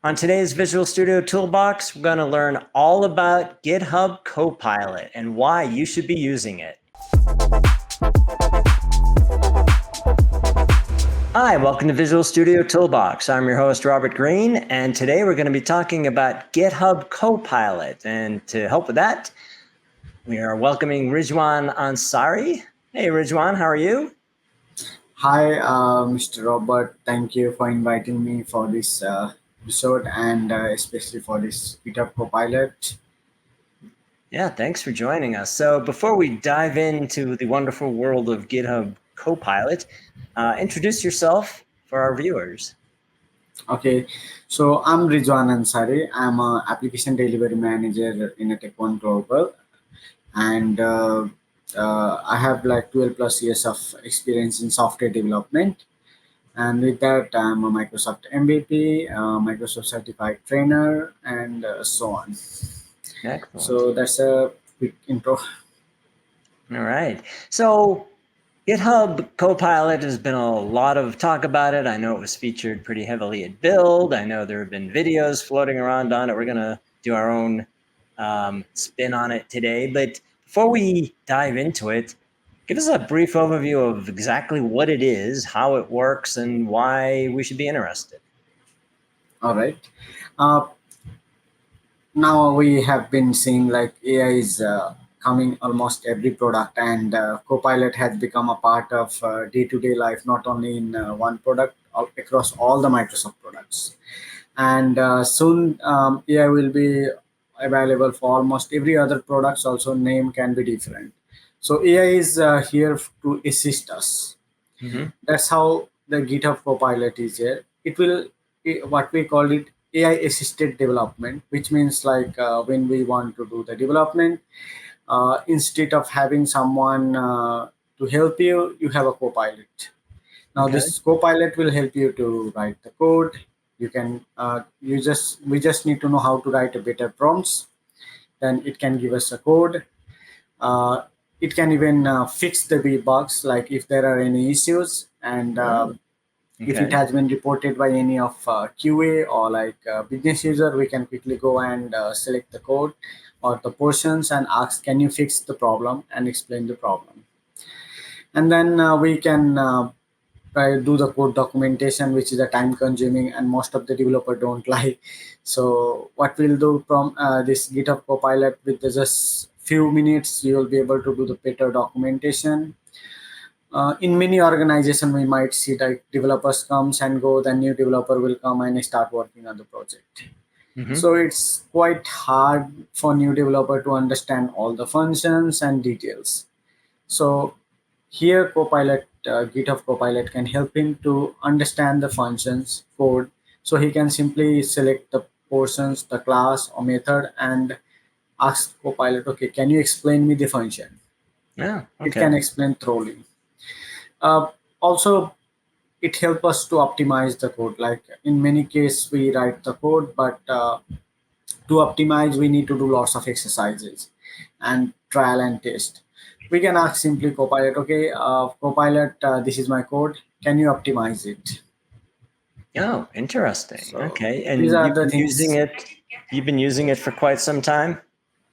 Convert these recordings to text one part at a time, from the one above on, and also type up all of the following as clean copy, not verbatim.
On today's Visual Studio Toolbox, we're going to learn all about GitHub Copilot and why you should be using it. Hi, welcome to Visual Studio Toolbox. I'm your host, Robert Green, and today we're going to be talking about GitHub Copilot. And to help with that, we are welcoming Rijwan Ansari. Hey, Rijwan, how are you? Hi, Mr. Robert. Thank you for inviting me for this episode and especially for this GitHub Copilot. Yeah, thanks for joining us. So before we dive into the wonderful world of GitHub Copilot, introduce yourself for our viewers. Okay, so I'm Rijwan Ansari. I'm an application delivery manager in a Tech One Global, and I have like 12 plus years of experience in software development. And with that, I'm a Microsoft MVP, Microsoft certified trainer, and so on. Excellent. So that's a quick intro. All right. So GitHub Copilot has been a lot of talk about it. I know it was featured pretty heavily at Build. I know there have been videos floating around on it. We're going to do our own spin on it today. But before we dive into it, give us a brief overview of exactly what it is, how it works, and why we should be interested. All right. Uh, Now we have been seeing like AI is coming almost every product, and Copilot has become a part of day-to-day life, not only in one product, across all the Microsoft products. And soon AI will be available for almost every other products. Also, name can be different. So AI is here to assist us. Mm-hmm. That's how the GitHub Copilot is here. What we call it AI assisted development, which means like when we want to do the development, instead of having someone to help you, you have a Copilot. Now Okay. this Copilot will help you to write the code. We just need to know how to write a better prompts. Then it can give us a code. Uh, it can even fix the bugs, like if there are any issues, and Oh, if it okay. has been reported by any of QA or like business user, we can quickly go and select the code or the portions and ask, can you fix the problem, and explain the problem. And then we can do the code documentation, which is a time consuming, and most of the developer don't like. So what we'll do from this GitHub Copilot, with just few minutes you will be able to do the better documentation. In many organizations we might see that developers comes and go, then new developer will come and start working on the project. Mm-hmm. So it's quite hard for new developer to understand all the functions and details. So here Copilot, GitHub Copilot can help him to understand the functions code. So he can simply select the portions, the class or method, and ask Copilot, okay, can you explain me the function? Yeah. It Okay. can explain thoroughly. Also, it helps us to optimize the code. Like in many cases we write the code, but to optimize we need to do lots of exercises and trial and test. We can ask simply Copilot, okay, Copilot, this is my code, can you optimize it? Oh, interesting. So Okay. these And are you've the been using things. it. You've been using it for quite some time.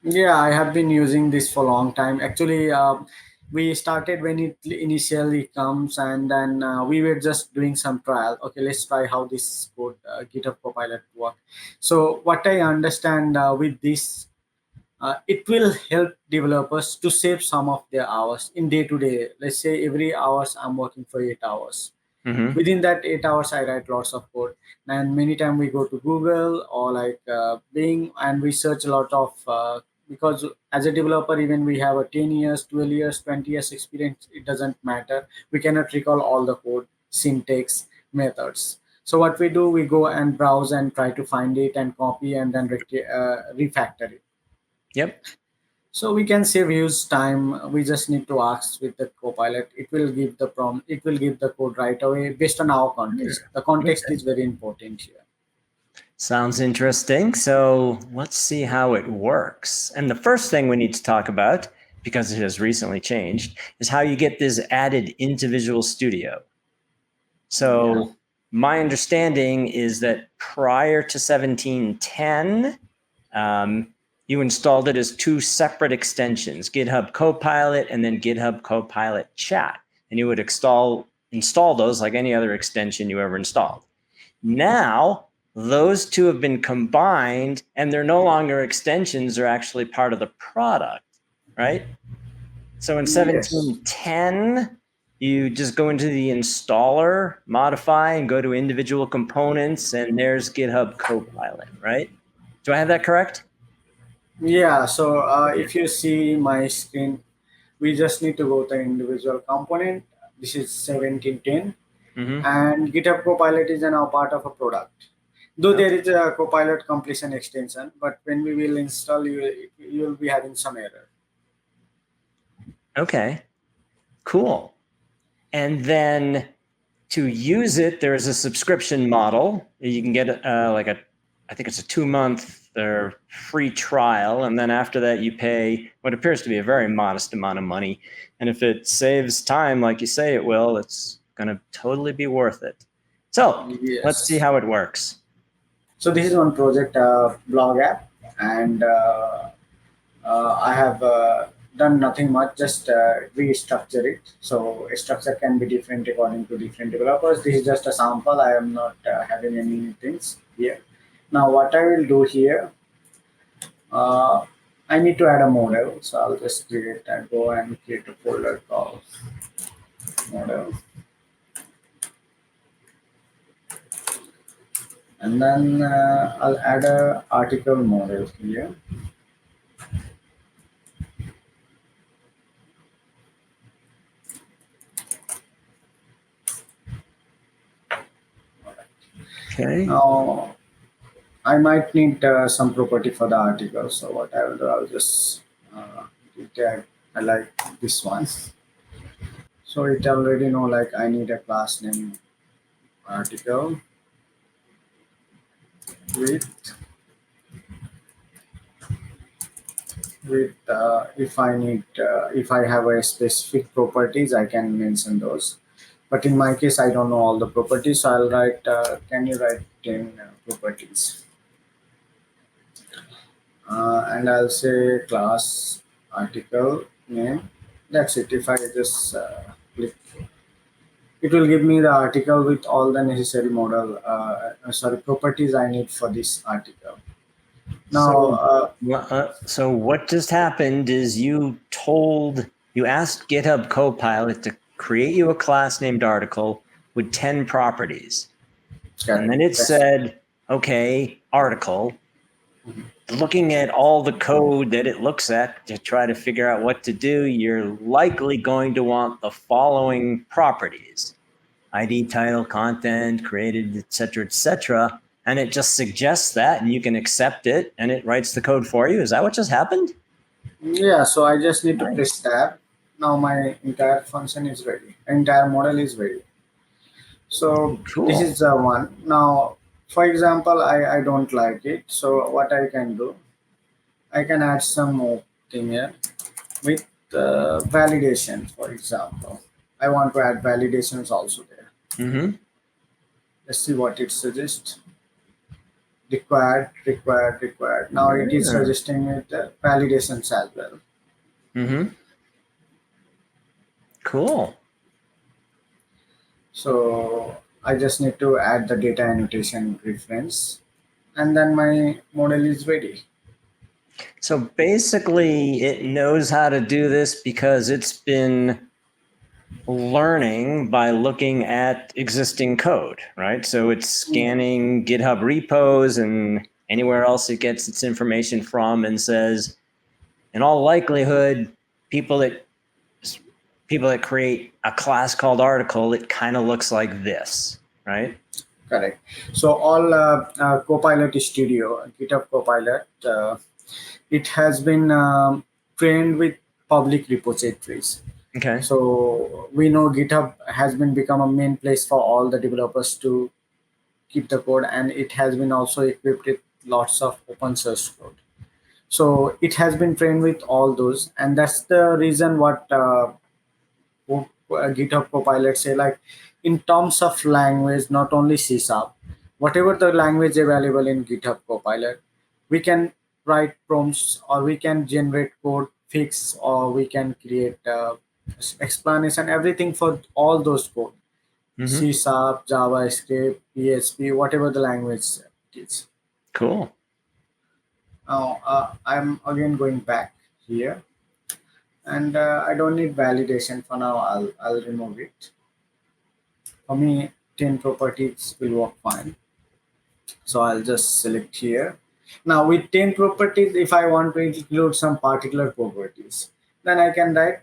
Yeah, I have been using this for a long time. Actually, we started when it initially comes, and then we were just doing some trial. Okay, let's try how this code GitHub Copilot work. So what I understand with this, it will help developers to save some of their hours in day to day. Let's say every hours I'm working for 8 hours. Mm-hmm. Within that 8 hours I write lots of code, and many times we go to Google or like Bing, and we search a lot of because as a developer, even we have a 10 years, 12 years, 20 years experience, it doesn't matter, we cannot recall all the code, syntax, methods. So what we do, we go and browse and try to find it and copy and then refactor it. Yep. So we can save use time. We just need to ask with the Copilot. It will give the prompt. It will give the code right away based on our context. The context Okay. is very important here. Sounds interesting. So let's see how it works. And the first thing we need to talk about, because it has recently changed, is how you get this added into Visual Studio. Yeah. So my understanding is that prior to 1710, you installed it as two separate extensions, GitHub Copilot and then GitHub Copilot Chat. And you would install those like any other extension you ever installed. Now, those two have been combined and they're no longer extensions, they're actually part of the product, right? So in 1710, you just go into the installer, modify, and go to individual components, and there's GitHub Copilot, right? Do I have that correct? Yeah, so if you see my screen, we just need to go to individual component. This is 1710, and GitHub Copilot is now part of a product. Though there is a Copilot completion extension, but when we will install, you will be having some error. Okay, cool. And then to use it, there's a subscription model. You can get I think it's a 2-month free trial. And then after that, you pay what appears to be a very modest amount of money. And if it saves time, like you say it will, it's going to totally be worth it. So let's see how it works. So this is one project, blog app, and I have done nothing much, just restructure it. So a structure can be different according to different developers. This is just a sample. I am not having any things here. Now what I will do here, I need to add a model. So I'll just go and create a folder called model. And then I'll add a article model here. Okay. Now I might need some property for the article. So what I will do, I'll just I like this one. So it already know like I need a class name article with if I need if I have a specific properties, I can mention those. But in my case, I don't know all the properties, so I'll write. Can you write 10 properties? And I'll say class article name. That's it. If I just click, it will give me the article with all the necessary model. Properties I need for this article. Now, so what just happened is you asked GitHub Copilot to create you a class named article with 10 properties. And then it said, okay, article. Looking at all the code that it looks at to try to figure out what to do, you're likely going to want the following properties: ID, title, content, created, etc., and it just suggests that, and you can accept it, and it writes the code for you. Is that what just happened? Yeah, so I just need to press tab. Now my entire function is ready. Entire model is ready. So cool. This is one. Now, for example, I don't like it. So what I can do, I can add some more thing here with validation, for example. I want to add validations also there. Let's see what it suggests. Required. Now it is suggesting it validations as well. Cool. So I just need to add the data annotation reference, and then my model is ready. So basically, it knows how to do this because it's been learning by looking at existing code, right? So it's scanning GitHub repos and anywhere else it gets its information from, and says, in all likelihood, people that create a class called article, it kind of looks like this, right? Correct. So all Copilot Studio, GitHub Copilot, it has been trained with public repositories. Okay. So we know GitHub has been become a main place for all the developers to keep the code, and it has been also equipped with lots of open source code. So it has been trained with all those, and that's the reason what GitHub Copilot say, like, in terms of language, not only C sharp, whatever the language available in GitHub Copilot, we can write prompts or we can generate code fix or we can create explanation, everything for all those code. Mm-hmm. C sharp, JavaScript, PHP, whatever the language it is. Cool. Now I'm again going back here, and I don't need validation for now. I'll remove it. For me, 10 properties will work fine. So I'll just select here. Now with 10 properties, if I want to include some particular properties, then I can write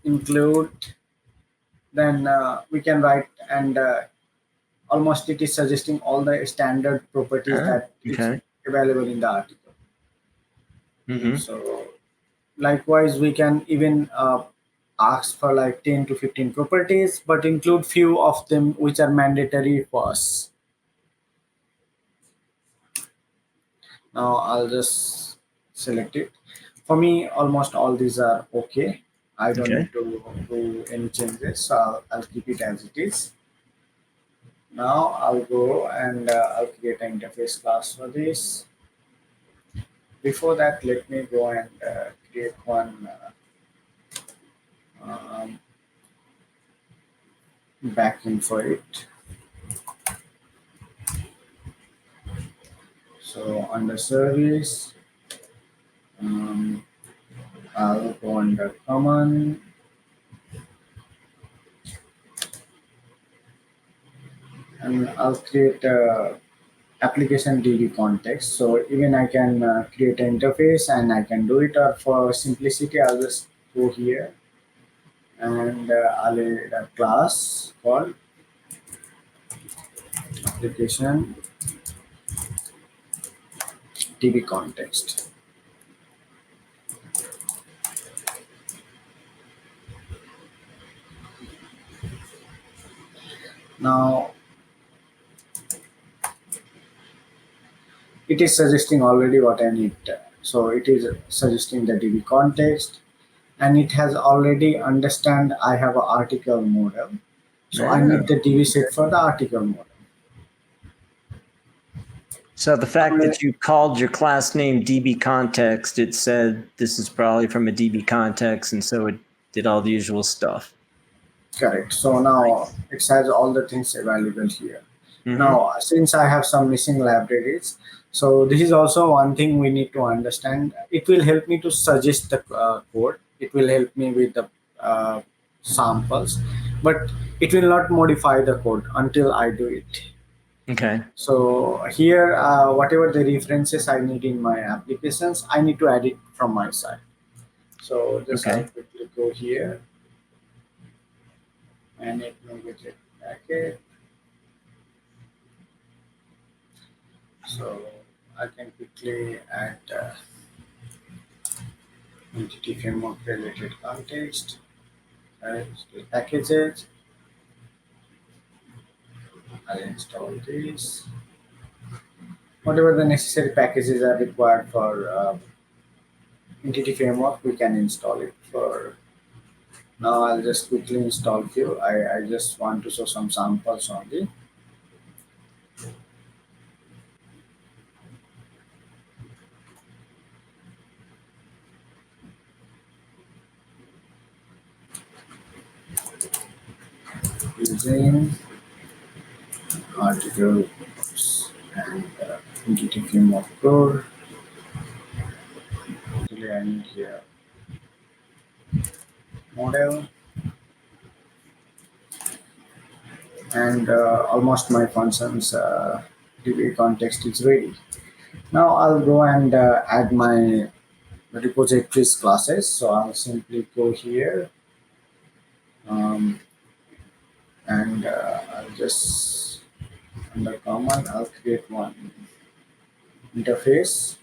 include. Then we can write and almost it is suggesting all the standard properties Ah, that it's okay. available in the article. Mm-hmm. So likewise, we can even ask for like 10 to 15 properties, but include few of them which are mandatory for us. Now I'll just select it. For me, almost all these are okay. I don't Okay. need to do any changes, so I'll keep it as it is. Now I'll go and I'll create an interface class for this. Before that, let me go and create one um, backend for it. So under service, um, I'll go under common and I'll create a application DBContext. So even I can create an interface and I can do it, or for simplicity, I'll just go here and I'll add a class called application DBContext. Now it is suggesting already what I need. So it is suggesting the DB context, and it has already understand I have an article model. So I need Oh. the DB set for the article model. So the fact Uh, that you called your class name DBContext, it said this is probably from a DBContext, and so it did all the usual stuff. Correct. So now it has all the things available here. Mm-hmm. Now, since I have some missing libraries, so this is also one thing we need to understand. It will help me to suggest the code. It will help me with the samples, but it will not modify the code until I do it. Okay. So here, whatever the references I need in my applications, I need to add it from my side. So just I'll Okay. quickly go here and it will get it packet. So I can quickly add entity framework related context, packages. I'll install this. Whatever the necessary packages are required for entity framework, we can install it. For now, I'll just quickly install few. I just want to show some samples only. Using articles and entity framework core. Actually, I need here model, and almost my functions DB context is ready. Now I'll go and add my repositories classes. So I'll simply go here um, and I'll just under common I'll create one interface.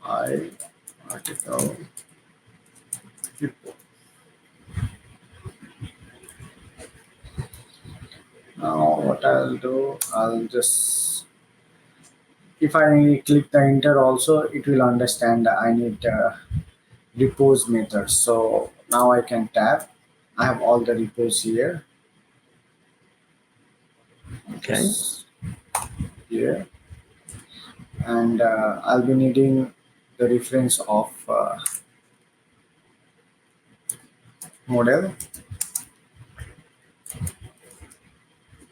I article repo. Now what I'll do, I'll just if I click the enter also, it will understand I need repos methods. So now I can tab. I have all the repos here. Okay. Just here, and I'll be needing the reference of model.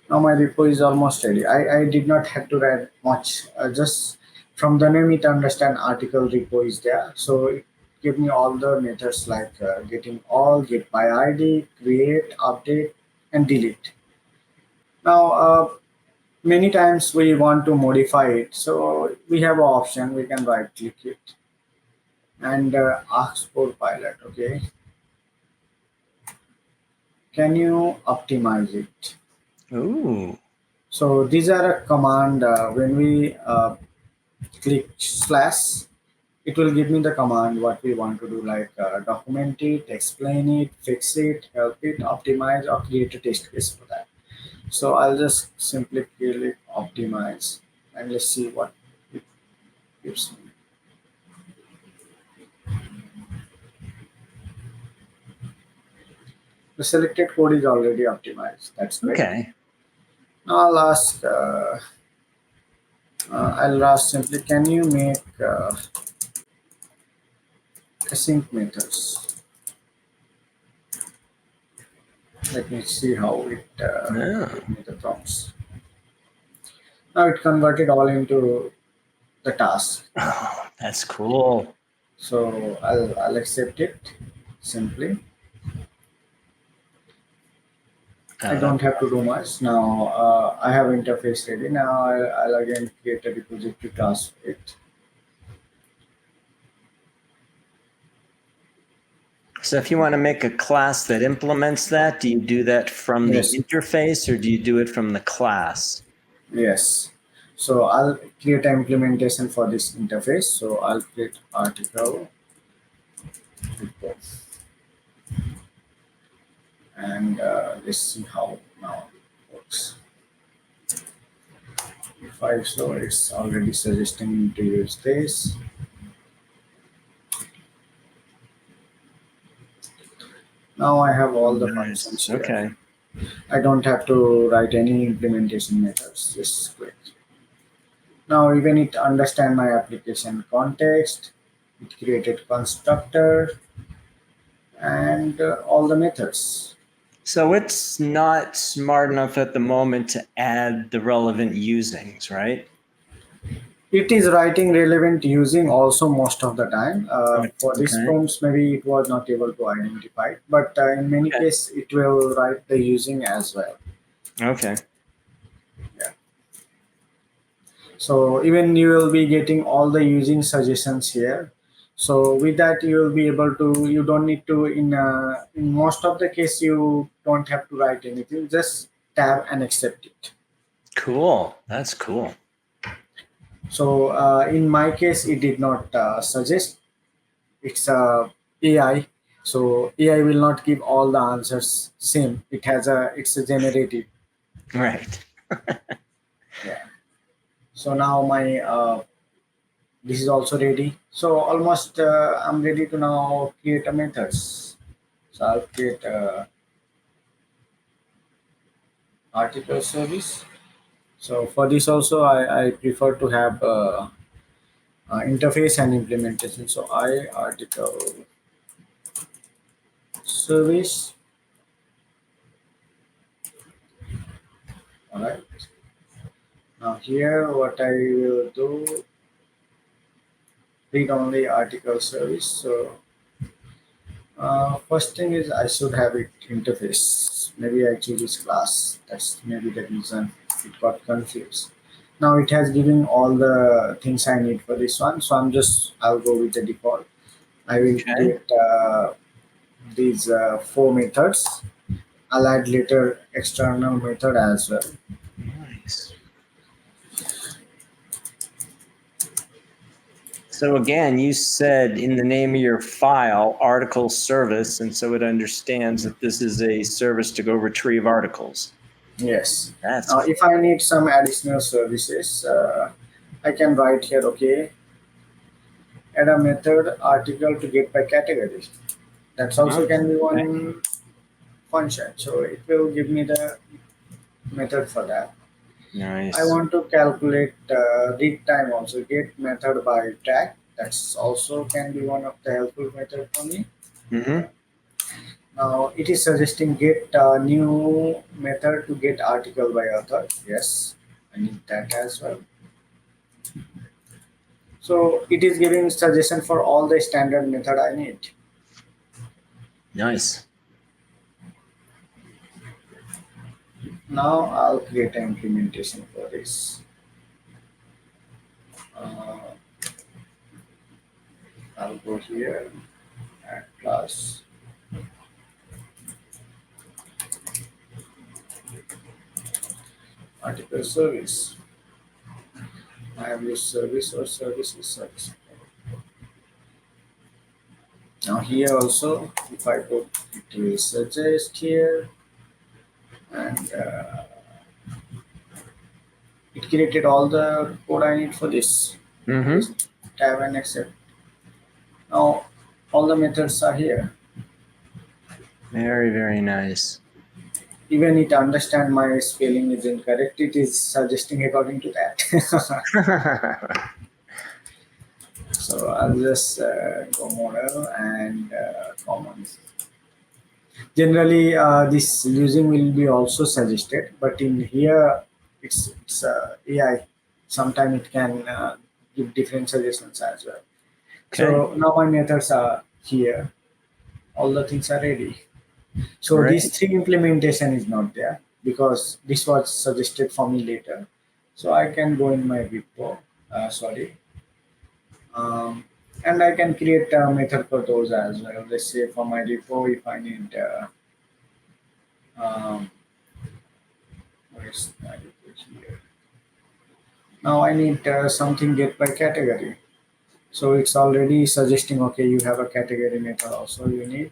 Now my repo is almost ready. I did not have to write much. Just from the name it understand article repo is there. So it give me all the methods like getting all, get by ID, create, update, and delete. Now many times we want to modify it. So we have an option. We can right click it and ask for pilot. Okay. Can you optimize it? Ooh. So these are a command when we click slash, it will give me the command what we want to do, like document it, explain it, fix it, help it, optimize, or create a test case for that. So I'll just simply click optimize and let's see what it gives me. The selected code is already optimized. That's great. Okay. Now I'll ask simply, can you make async methods? Let me see how it Yeah. give me the prompts. Now it converted all into the task. Oh, that's cool. So I'll accept it simply. I Oh, don't have to do much. Now I have interface ready. Now I'll again create a repository class for it. so if you want to make a class that implements that, do you do that from the Yes, interface or do you do it from the class? yes. So I'll create an implementation for this interface. So I'll create article report and let's see how now it works. If I show, it's already suggesting me to use this. Now I have all the functions Nice. here. Okay. I don't have to write any implementation methods. Just click. Now even it understand my application context. It created constructor and all the methods. So it's not smart enough at the moment to add the relevant usings, right? It is writing relevant using also most of the time. For this Okay. prompts, maybe it was not able to identify it, but in many Okay. cases, it will write the using as well. Okay. Yeah. So even you will be getting all the using suggestions here. So with that, you will be able to. You don't need to in most of the case you don't have to write anything. Just tab and accept it. Cool. That's cool. So in my case, it did not suggest. It's AI. So AI will not give all the answers same. It's a generative. Right. Yeah. So now my this is also ready. So almost I'm ready to now create a methods. So I'll create a article service. So for this also I prefer to have interface and implementation. So I article service. All right. Now here what I will do, read only article service. So first thing is I should have it interface. Maybe I choose this class. That's maybe the reason it got confused. Now it has given all the things I need for this one. So I'll go with the default. I will Okay. create these four methods. I'll add later external method as well. Nice. So again, you said in the name of your file, article service, and so it understands that this is a service to go retrieve articles. Yes. That's Now cool. if I need some additional services, I can write here, okay, add a method article to get by category. That's also Oh, can be okay. one function. So it will give me the method for that. I Nice. want to calculate read time also. Get method by tag. That's also can be one of the helpful method for me. Mm-hmm. Now it is suggesting get a new method to get article by author. Yes, I need that as well. So it is giving suggestion for all the standard method I need. Nice. Now I'll create an implementation for this. Uh, I'll go here, add class, article service. I have used service or services service. Now here also, if I put it will suggest here, and it created all the code I need for this. Mm-hmm. Just tab and accept. Now all the methods are here. Very, very nice. Even it understand my spelling is incorrect, it is suggesting according to that. So I'll just go model and commons. Generally, this using will be also suggested, but in here it's AI. Sometimes it can give different suggestions as well. Okay. So now my methods are here. All the things are ready. So Great. these three implementation is not there because this was suggested for me later. So I can go in my repo. Sorry, um, and I can create a method for those as well. Let's say for my repo, if I need, where's my repo here? Now I need something get by category. So it's already suggesting, okay, you have a category method also you need.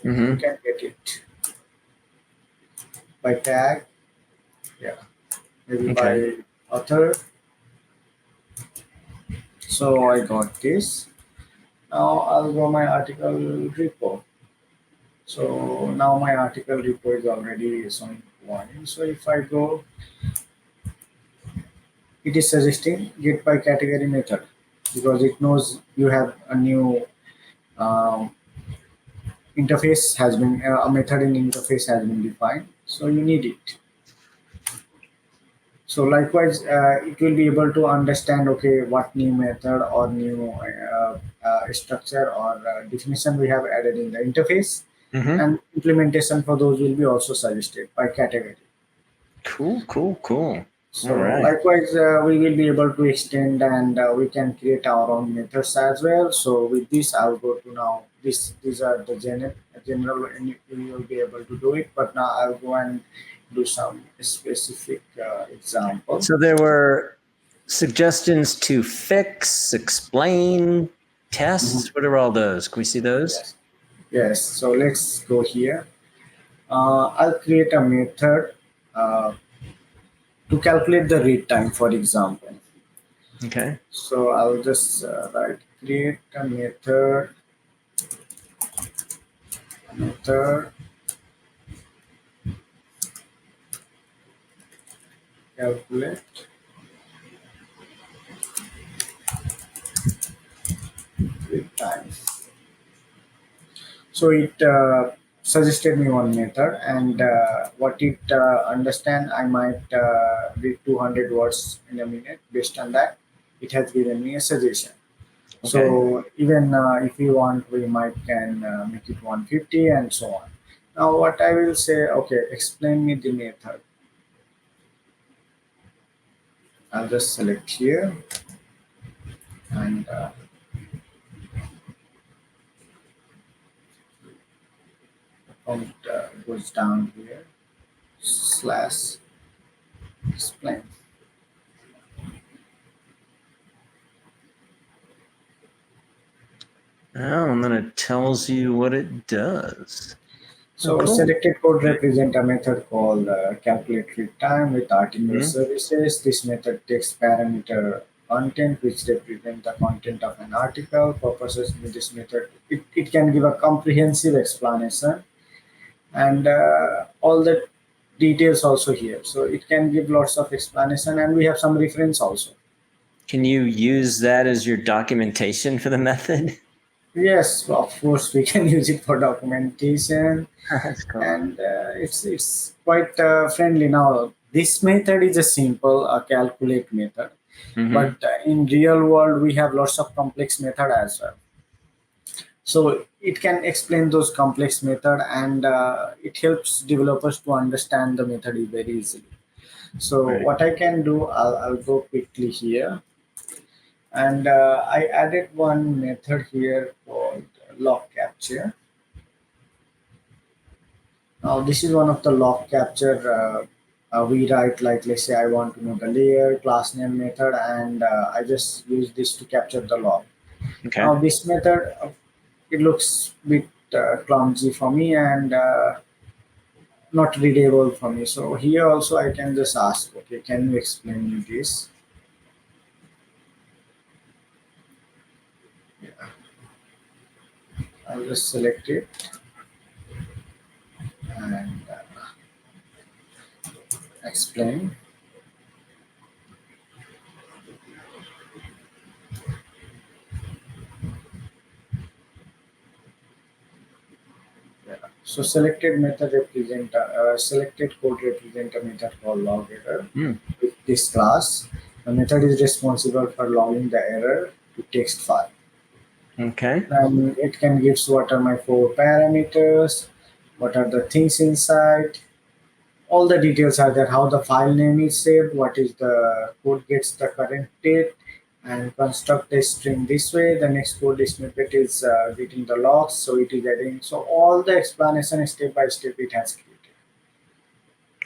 You Mm-hmm. can get it by tag, yeah, maybe Okay. by author. So I got this. Now I'll go my article repo. So now my article repo is already showing one. So if I go, it is suggesting get by category method because it knows you have a new um, interface has been a method in interface has been defined. So you need it. So likewise, it will be able to understand okay what new method or new structure or definition we have added in the interface, Mm-hmm. and implementation for those will be also suggested by category. Cool, cool, cool. All So right. likewise, we will be able to extend and we can create our own methods as well. So with this, I'll go to now. These are the general, and you will be able to do it. But now I'll go and do some specific example. So there were suggestions to fix, explain, Mhm. test. What are all those? Can we see those? Yes. Yes. So let's go here. I'll create a method to calculate the read time, for example. Okay. So I'll just write create a method calculate read time. So it suggested me one method, and what it understand, I might read 200 words in a minute. Based on that, it has given me a suggestion. Okay. So even if we want, we might can make it 150 and so on. Now what I will say, okay, explain me the method. I'll just select here and account goes down here slash explain. Oh, and then it tells you what it does. Oh, So cool. selected code represent a method called calculate read time with article Mm-hmm. services. This method takes parameter content, which represent the content of an article. Purposes with this method, it can give a comprehensive explanation and all the details also here. So it can give lots of explanation, and we have some reference also. Can you use that as your documentation for the method? Yes, of course, we can use it for documentation, That's cool. and it's quite friendly. Now, this method is a simple calculate method, but in real world, we have lots of complex method as well. So it can explain those complex method, and it helps developers to understand the method very easily. So Right. what I can do, I'll go quickly here, and I added one method here called lock capture. Now this is one of the lock capture. We write like, let's say I want to know the layer, class name method, and I just use this to capture the log. Okay. Now this method, it looks a bit clumsy for me, and not readable for me. So here also I can just ask, okay, can you explain me this? Yeah. I'll just select it and explain. Yeah. So selected code represent a method called log error. With this class, the method is responsible for logging the error to text file. Okay. And it can give what are my 4 parameters, what are the things inside, all the details are there, how the file name is saved, what is the code gets the current date, and construct a string this way. The next code snippet is getting the logs, so it is adding. So all the explanation step by step it has created.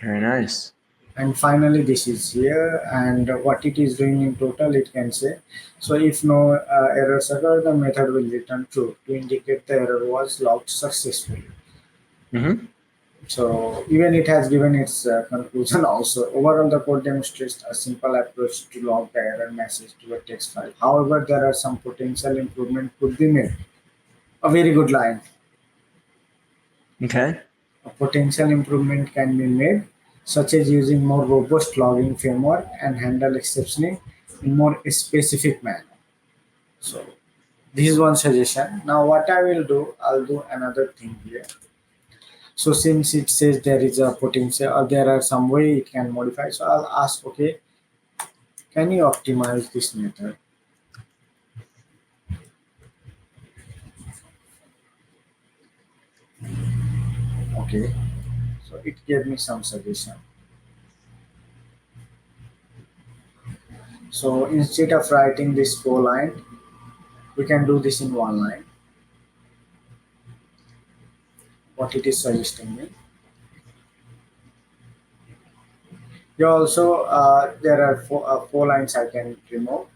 Very nice. And finally, this is here, and what it is doing in total, it can say. So if no errors occur, the method will return true to indicate the error was logged successfully. So even it has given its conclusion also. Overall, the code demonstrates a simple approach to log the error message to a text file. However, there are some potential improvement could be made. A very good line. Okay. A potential improvement can be made, such as using more robust logging framework and handle exceptioning in more specific manner. So this is one suggestion. Now what I will do, I'll do another thing here. So since it says there is a potential or there are some way it can modify, so I'll ask, okay, can you optimize this method? Okay, so it gave me some suggestion. So instead of writing this 4 line, we can do this in 1 line. What it is suggesting me. You also there are 4 lines I can remove,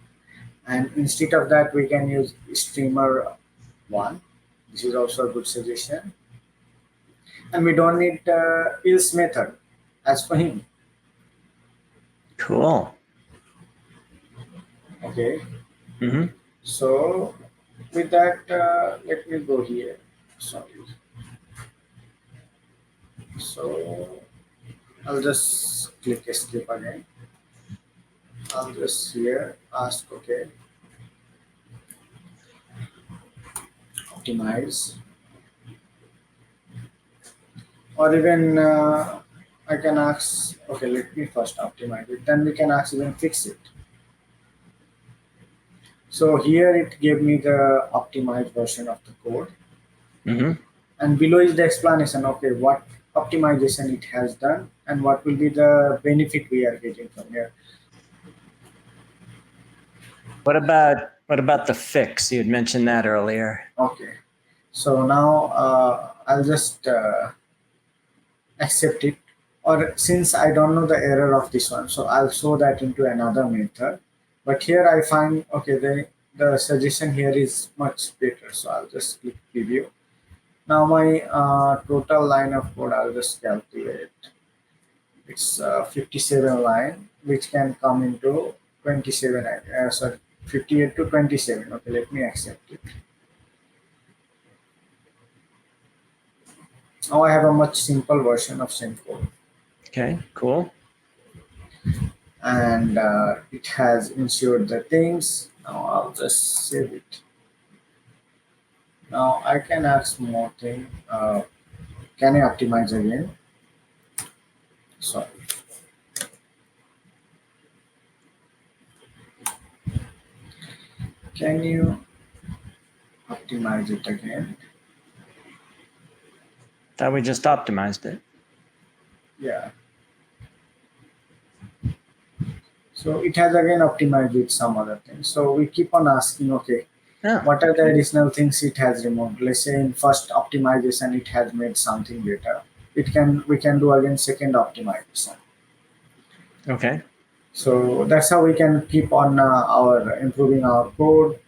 and instead of that we can use streamer 1. This is also a good suggestion, and we don't need else method as for him. Cool. Okay. So with that, let me go here. Sorry. So I'll just click escape again. I'll just here ask, okay, optimize, or even I can ask, okay, let me first optimize it, then we can ask even fix it. So here it gave me the optimized version of the code, and below is the explanation. Okay, what optimization it has done and what will be the benefit we are getting from here. What about the fix? You had mentioned that earlier. Okay, so now I'll just accept it, or since I don't know the error of this one, so I'll show that into another method. But here I find, okay, the suggestion here is much better, so I'll just click preview. Now my total line of code, I'll just calculate. It's 57 line, which can come into 27, sorry, 58 to 27. Okay, let me accept it. Now I have a much simple version of same code. Okay, cool. And it has ensured the things. Now I'll just save it. Now I can ask more thing. Can I optimize again? Sorry. Can you optimize it again? Thought we just optimized it. Yeah. So it has again optimized with some other things. So we keep on asking, okay, Oh, what are the additional things it has removed? Let's say in first optimization it has made something better. We can do again second optimization. okay. So that's how we can keep on our improving our code,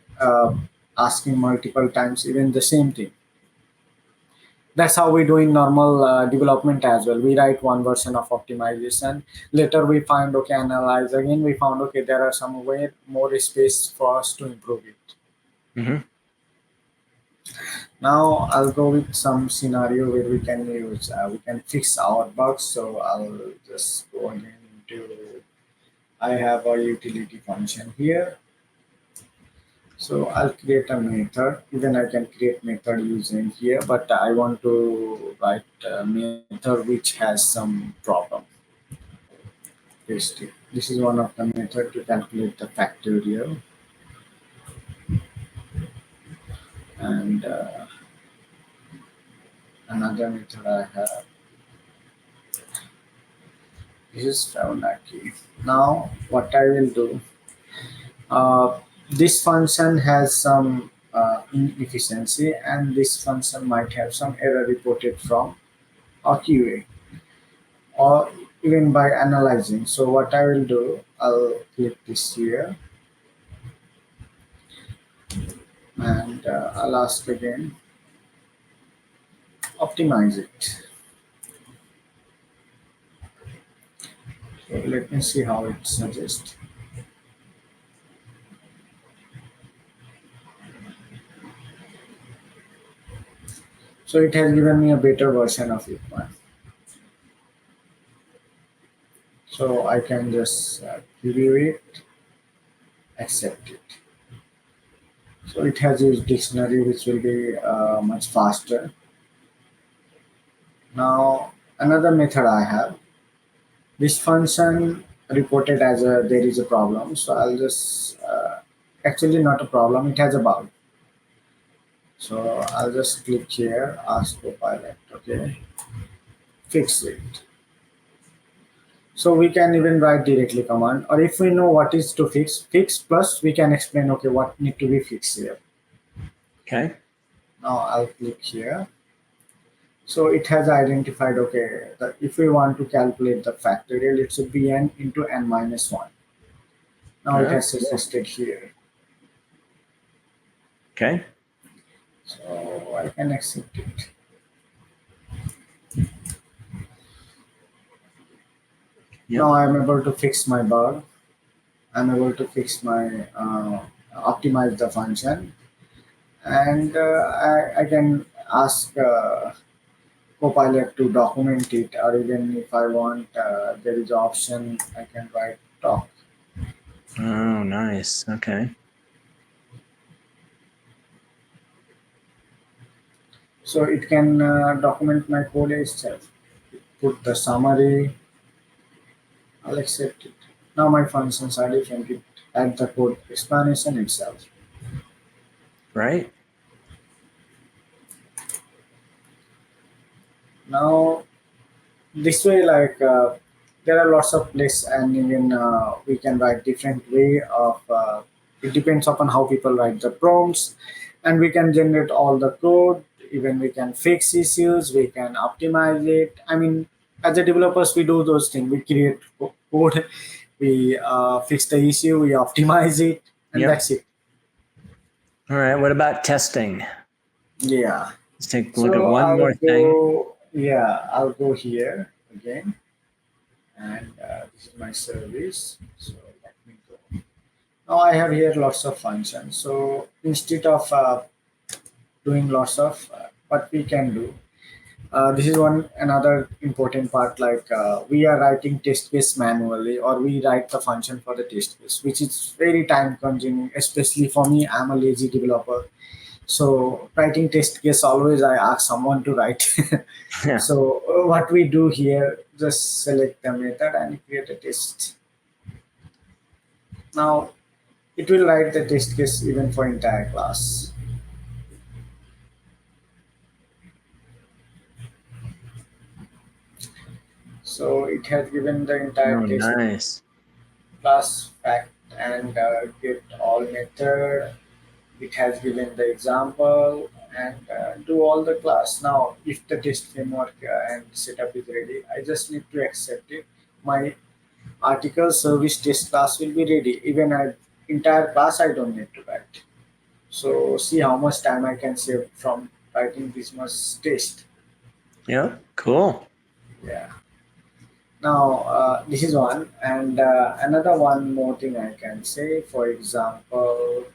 asking multiple times even the same thing. That's how we do in normal development as well. We write one version of optimization. Later we find, okay, analyze again. We found, okay, there are some way more space for us to improve it. Mm-hmm. Now I'll go with some scenario where we can use, we can fix our bugs. So I'll just go again into, I have a utility function here. So I'll create a method. Even I can create method using here, but I want to write a method which has some problem. Paste it. This is one of the method to calculate the factorial. And another method I have. This is Fibonacci. Now what I will do, this function has some inefficiency, and this function might have some error reported from a QA, or even by analyzing. So what I will do, I'll click this here, and I'll ask again, optimize it. So let me see how it suggests. So it has given me a better version of it one. So I can just preview it, accept it. So it has used dictionary, which will be much faster. Now another method I have. This function reported as a there is a problem. So I'll just actually not a problem. It has a bug. So I'll just click here, ask Copilot. Okay, fix it. So we can even write directly command, or if we know what is to fix plus we can explain, okay, what need to be fixed here. Okay. Now I'll click here. So it has identified, okay, that if we want to calculate the factorial, it should be n into n minus 1. Now it Yeah. has suggested here. Okay. So I can accept it. Yep. Now I'm able to fix my bug. I'm able to fix my optimize the function, and I can ask Copilot to document it, or even if I want, there is an option I can write doc. Oh, nice. Okay. So it can document my code itself. Put the summary. I'll accept it. Now my functions are different. It add the code explanation itself. Right. Now this way, like there are lots of places, and even we can write different way of. It depends upon how people write the prompts, and we can generate all the code. Even we can fix issues. We can optimize it. I mean, as a developers, we do those things. We create code. We fix the issue. We optimize it, and Yep. that's it. All right. What about testing? Yeah. Let's take a So look at one I'll more go. thing. Yeah, I'll go here again, and this is my service. So let me go. Now I have here lots of functions. So instead of doing lots of what we can do, this is one another important part. Like we are writing test case manually, or we write the function for the test case, which is very time consuming. Especially for me, I'm a lazy developer. So writing test case, always I ask someone to write. Yeah. So what we do here, just select the method and create a test. Now it will write the test case even for entire class. So it has given the entire Oh, test nice. class fact and get all method. It has given the example and do all the class. Now, if the test framework and setup is ready, I just need to accept it. My article service test class will be ready. Even entire class, I don't need to write. So see how much time I can save from writing this much test. Yep. Cool. Yeah. Now, this is one, and another one more thing I can say. For example,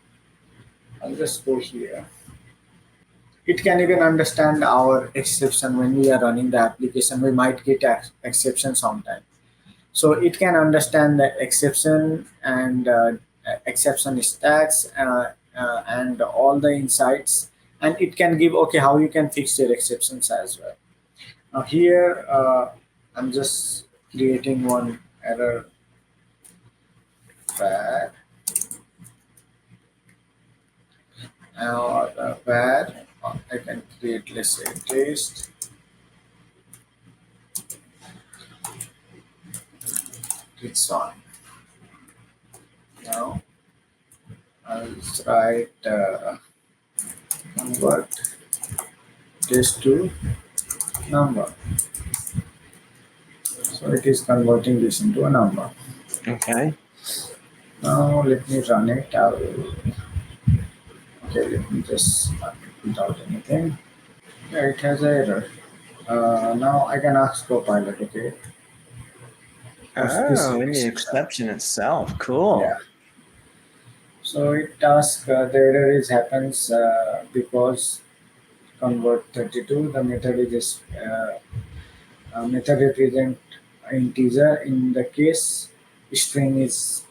I'll just go here. It can even understand our exception when we are running the application. We might get exception sometime. So it can understand the exception and exception stats and all the insights, and it can give okay how you can fix your exceptions as well. Now here, I'm just creating one error flag. Now where I can create, let's say, taste. It's on. Now I'll write convert this to number. So it is converting this into a number. Okay. Now let me run it. Okay, let me just without anything. Yeah, it has an error. Now I can ask Copilot, okay, what's this Oh, in the exception? exception itself. Cool. Yeah. So it asks the error is happens because convert 32. The method is method represent integer. In the case, string is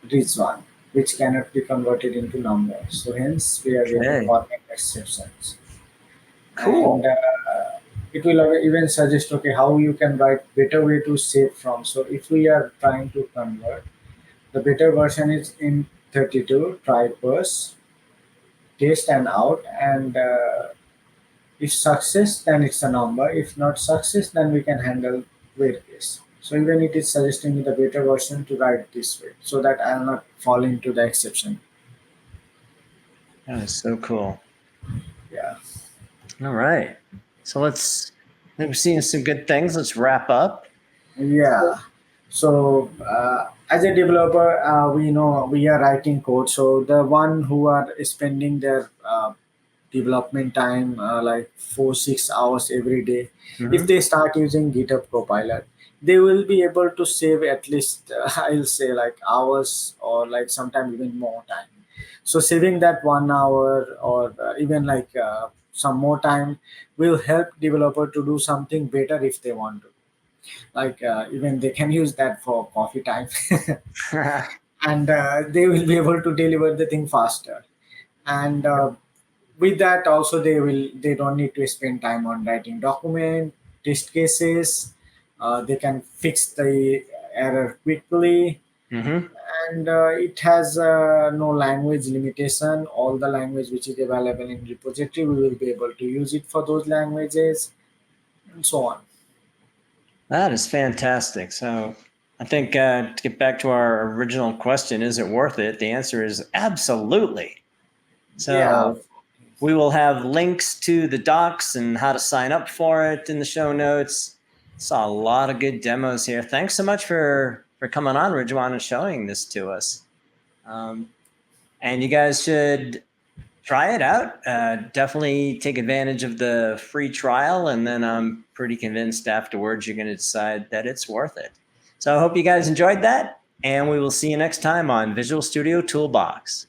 Rijwan, which cannot be converted into number. So hence we are getting Okay. format exceptions. And Cool. it will even suggest okay how you can write better way to save from. So if we are trying to convert, the better version is in 32. Try first, test and out, and if success, then it's a number. If not success, then we can handle wait case. So even it is suggesting me the better version to write this way, so that I'll not fall into the exception. That is so cool. Yeah. All right. So I think we've seen some good things. Let's wrap up. Yeah. So as a developer, we know we are writing code. So the one who are spending their development time like 4 6 hours every day, if Hmm. they start using GitHub Copilot, they will be able to save at least I'll say like hours or like sometimes even more time. So saving that 1 hour or even like some more time will help developer to do something better if they want to, like even they can use that for coffee time. And they will be able to deliver the thing faster. And with that also they don't need to spend time on writing document test cases. They can fix the error quickly. Hmm. And it has no language limitation. All the language which is available in repository, we will be able to use it for those languages and so on. That is fantastic. So I think to get back to our original question, is it worth it? The answer is absolutely. Yeah. So we will have links to the docs and how to sign up for it in the show notes. Saw a lot of good demos here. Thanks so much for coming on, Rijwan, and showing this to us. Um, and you guys should try it out. Definitely take advantage of the free trial, and then I'm pretty convinced afterwards you're going to decide that it's worth it. So I hope you guys enjoyed that. And we will see you next time on Visual Studio Toolbox.